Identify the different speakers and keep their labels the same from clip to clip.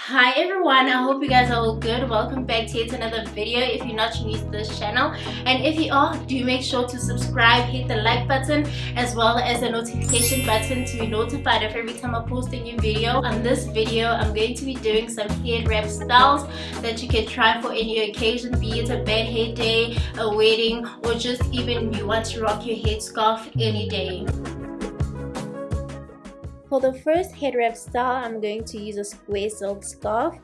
Speaker 1: Hi everyone, I hope you guys are all good. Welcome back to yet another video if you're not new to this channel, and if you are, do make sure to subscribe, hit the like button as well as the notification button to be notified of every time I post a new video. On this video I'm going to be doing some head wrap styles that you can try for any occasion, be it a bad hair day, a wedding, or just even you want to rock your head scarf any day. For the first head wrap style, I'm going to use a square silk scarf.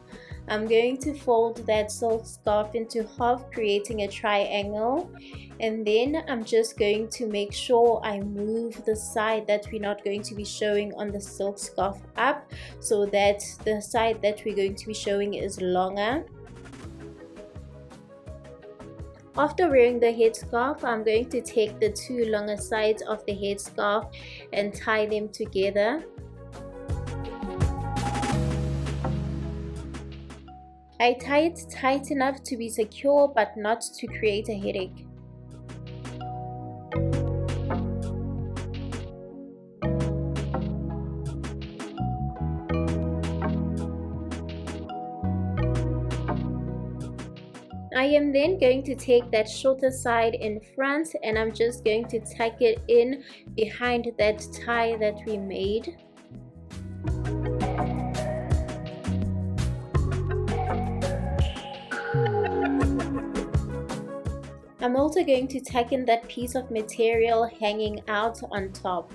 Speaker 1: I'm going to fold that silk scarf into half, creating a triangle, and then I'm just going to make sure I move the side that we're not going to be showing on the silk scarf up, so that the side that we're going to be showing is longer. After wearing the headscarf, I'm going to take the two longer sides of the headscarf and tie them together. I tie it tight enough to be secure but not to create a headache. I am then going to take that shorter side in front and I'm just going to tuck it in behind that tie that we made. I'm also going to tuck in that piece of material hanging out on top.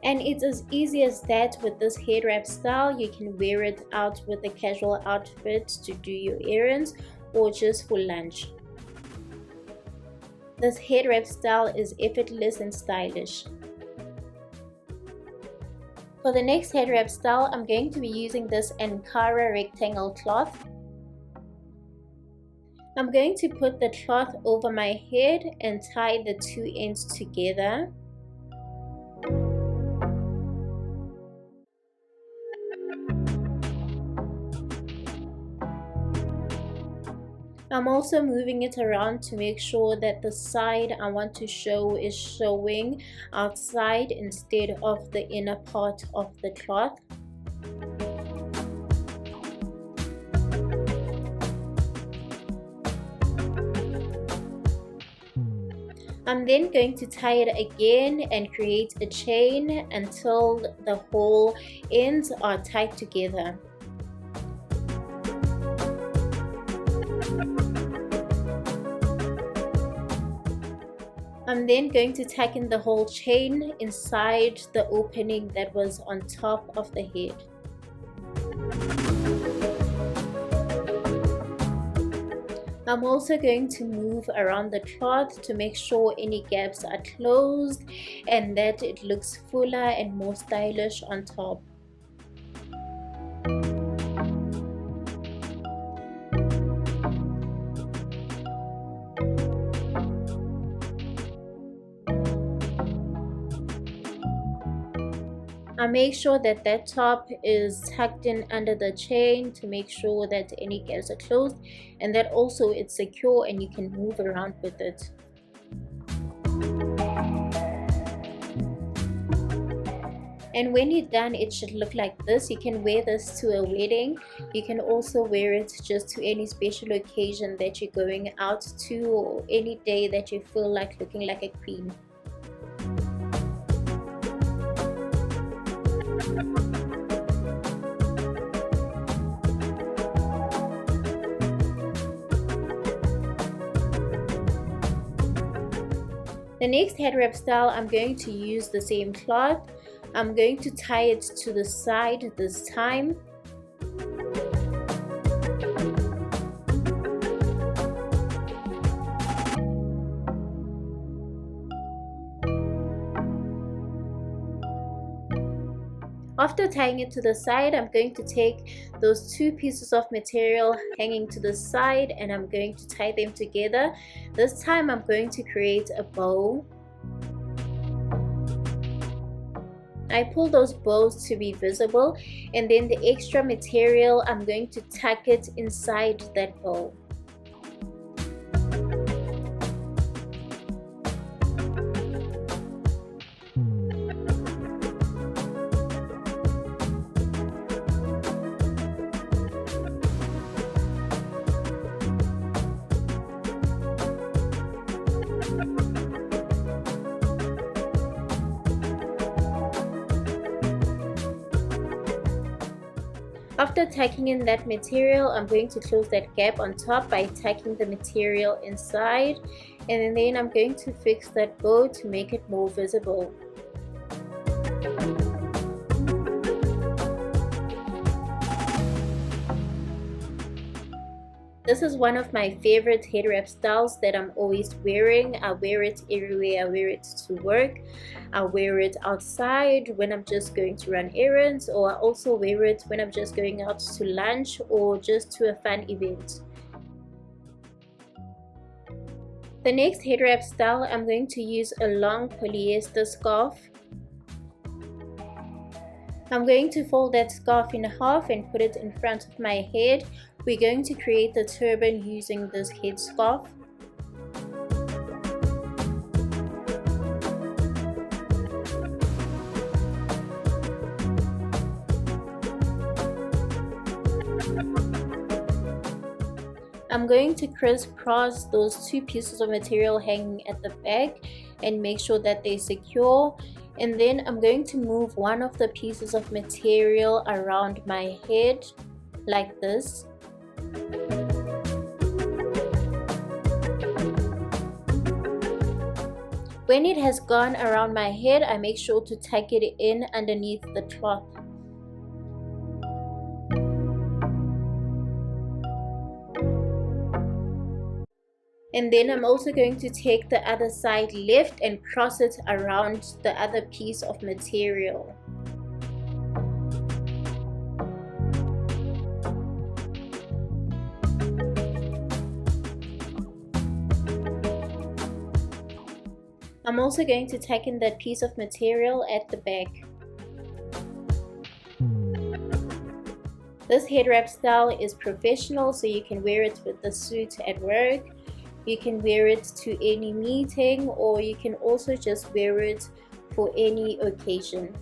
Speaker 1: And it's as easy as that with this head wrap style. You can wear it out with a casual outfit to do your errands or just for lunch. This head wrap style is effortless and stylish. For the next head wrap style, I'm going to be using this Ankara rectangle cloth. I'm going to put the cloth over my head and tie the two ends together. I'm also moving it around to make sure that the side I want to show is showing outside instead of the inner part of the cloth. I'm then going to tie it again and create a chain until the whole ends are tied together. I'm then going to tuck in the whole chain inside the opening that was on top of the head. I'm also going to move around the cloth to make sure any gaps are closed and that it looks fuller and more stylish on top. I make sure that that top is tucked in under the chain to make sure that any gaps are closed and that also it's secure and you can move around with it. And when you're done, it should look like this. You can wear this to a wedding. You can also wear it just to any special occasion that you're going out to, or any day that you feel like looking like a queen. The next head wrap style, I'm going to use the same cloth. I'm going to tie it to the side this time. After tying it to the side, I'm going to take those two pieces of material hanging to the side and I'm going to tie them together. This time I'm going to create a bow. I pull those bows to be visible, and then the extra material I'm going to tuck it inside that bow. After tacking in that material, I'm going to close that gap on top by tacking the material inside, and then I'm going to fix that bow to make it more visible. This is one of my favorite head wrap styles that I'm always wearing. I wear it everywhere. I wear it to work. I wear it outside when I'm just going to run errands, or I also wear it when I'm just going out to lunch or just to a fun event. The next head wrap style, I'm going to use a long polyester scarf. I'm going to fold that scarf in half and put it in front of my head. We're going to create the turban using this head scarf. I'm going to crisscross those two pieces of material hanging at the back and make sure that they're secure. And then I'm going to move one of the pieces of material around my head like this. When it has gone around my head, I make sure to tack it in underneath the cloth. And then I'm also going to take the other side left and cross it around the other piece of material. I'm also going to tack in that piece of material at the back. This head wrap style is professional, so you can wear it with the suit at work. You can wear it to any meeting, or you can also just wear it for any occasion.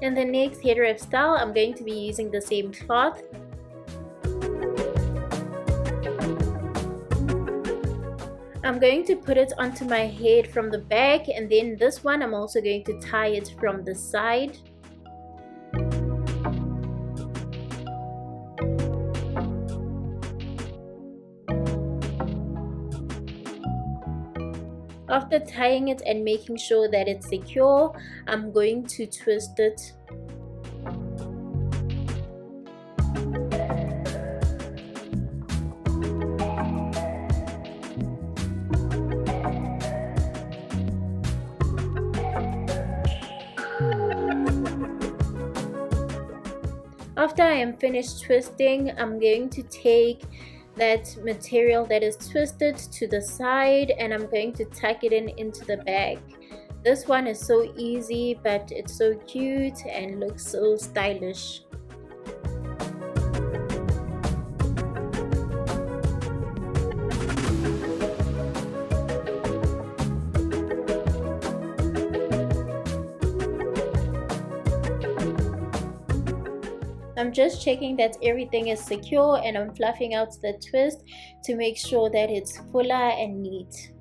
Speaker 1: In the next head wrap style, I'm going to be using the same cloth. I'm going to put it onto my head from the back, and then this one I'm also going to tie it from the side. After tying it and making sure that it's secure, I'm going to twist it. After I am finished twisting, I'm going to take that material that is twisted to the side and I'm going to tuck it in into the bag. This one is so easy, but it's so cute and looks so stylish. I'm just checking that everything is secure and I'm fluffing out the twist to make sure that it's fuller and neat.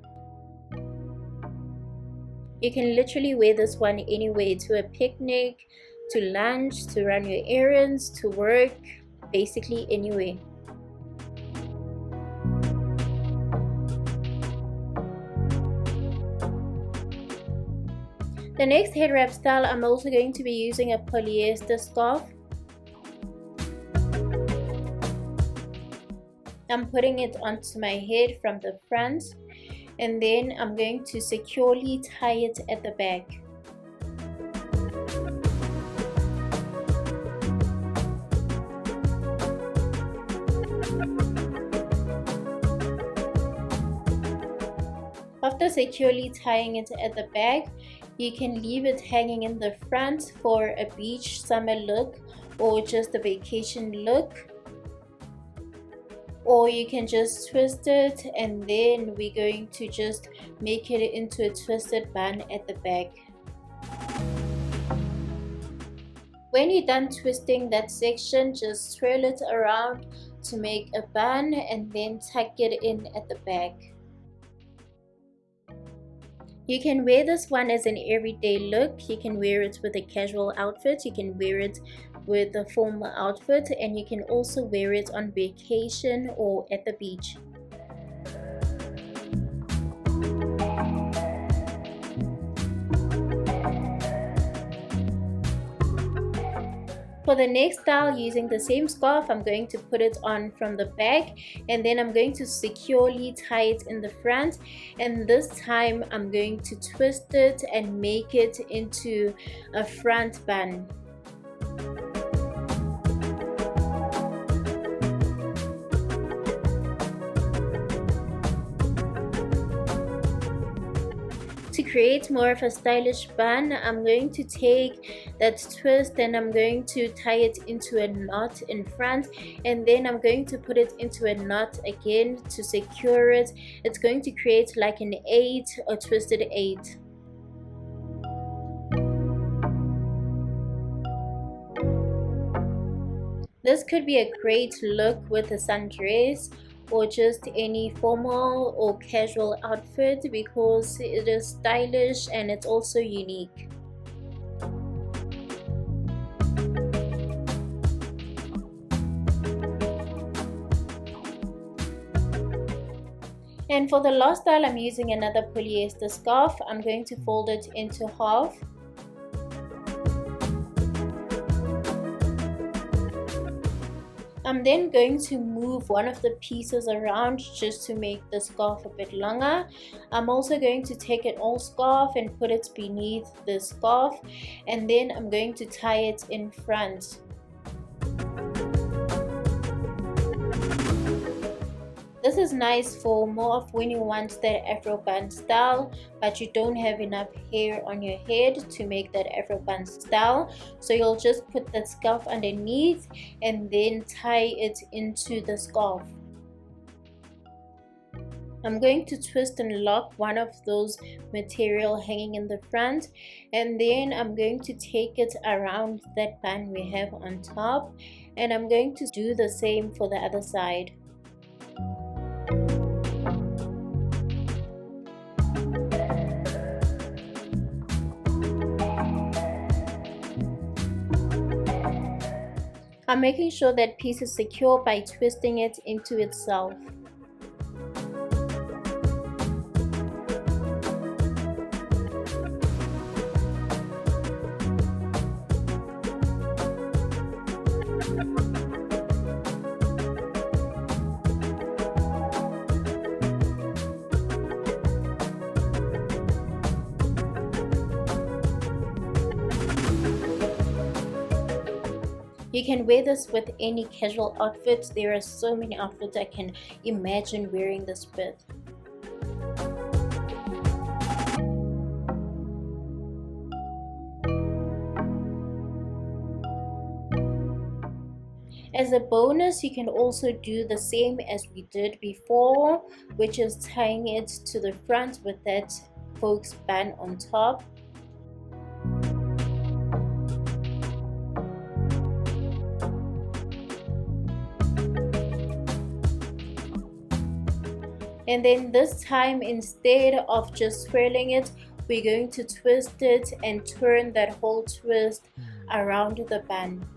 Speaker 1: You can literally wear this one anywhere, to a picnic, to lunch, to run your errands, to work, basically anywhere. The next head wrap style, I'm also going to be using a polyester scarf. I'm putting it onto my head from the front, and then I'm going to securely tie it at the back. After securely tying it at the back, you can leave it hanging in the front for a beach summer look or just a vacation look. Or you can just twist it and then we're going to just make it into a twisted bun at the back. When you're done twisting that section, just swirl it around to make a bun and then tuck it in at the back. You can wear this one as an everyday look. You can wear it with a casual outfit, you can wear it with a formal outfit, and you can also wear it on vacation or at the beach. For the next style, using the same scarf, I'm going to put it on from the back, and then I'm going to securely tie it in the front, and this time I'm going to twist it and make it into a front bun. To create more of a stylish bun, I'm going to take that twist and I'm going to tie it into a knot in front, and then I'm going to put it into a knot again to secure it. It's going to create like an 8 or twisted 8. This could be a great look with a sundress or just any formal or casual outfit because it is stylish and it's also unique. And for the last style, I'm using another polyester scarf. I'm going to fold it into half. I'm then going to move one of the pieces around just to make the scarf a bit longer. I'm also going to take an old scarf and put it beneath the scarf, and then I'm going to tie it in front. This is nice for more of when you want that Afro bun style, but you don't have enough hair on your head to make that Afro bun style. So you'll just put that scarf underneath and then tie it into the scarf. I'm going to twist and lock one of those material hanging in the front, and then I'm going to take it around that bun we have on top, and I'm going to do the same for the other side. I'm making sure that piece is secure by twisting it into itself. You can wear this with any casual outfit. There are so many outfits I can imagine wearing this with. As a bonus, you can also do the same as we did before, which is tying it to the front with that folks band on top. And then this time, instead of just swirling it, we're going to twist it and turn that whole twist around the bun.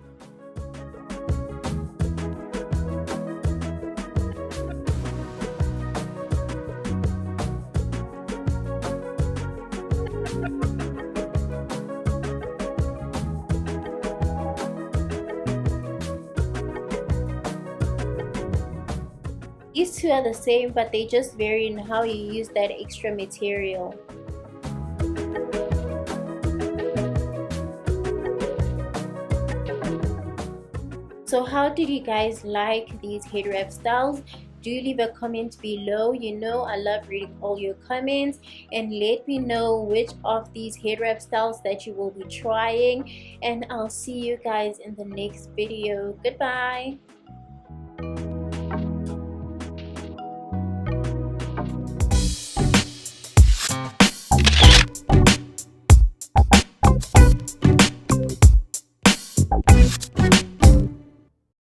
Speaker 1: These two are the same, but they just vary in how you use that extra material. So how did you guys like these head wrap styles? Do leave a comment below. You know I love reading all your comments, and let me know which of these head wrap styles that you will be trying, and I'll see you guys in the next video. Goodbye.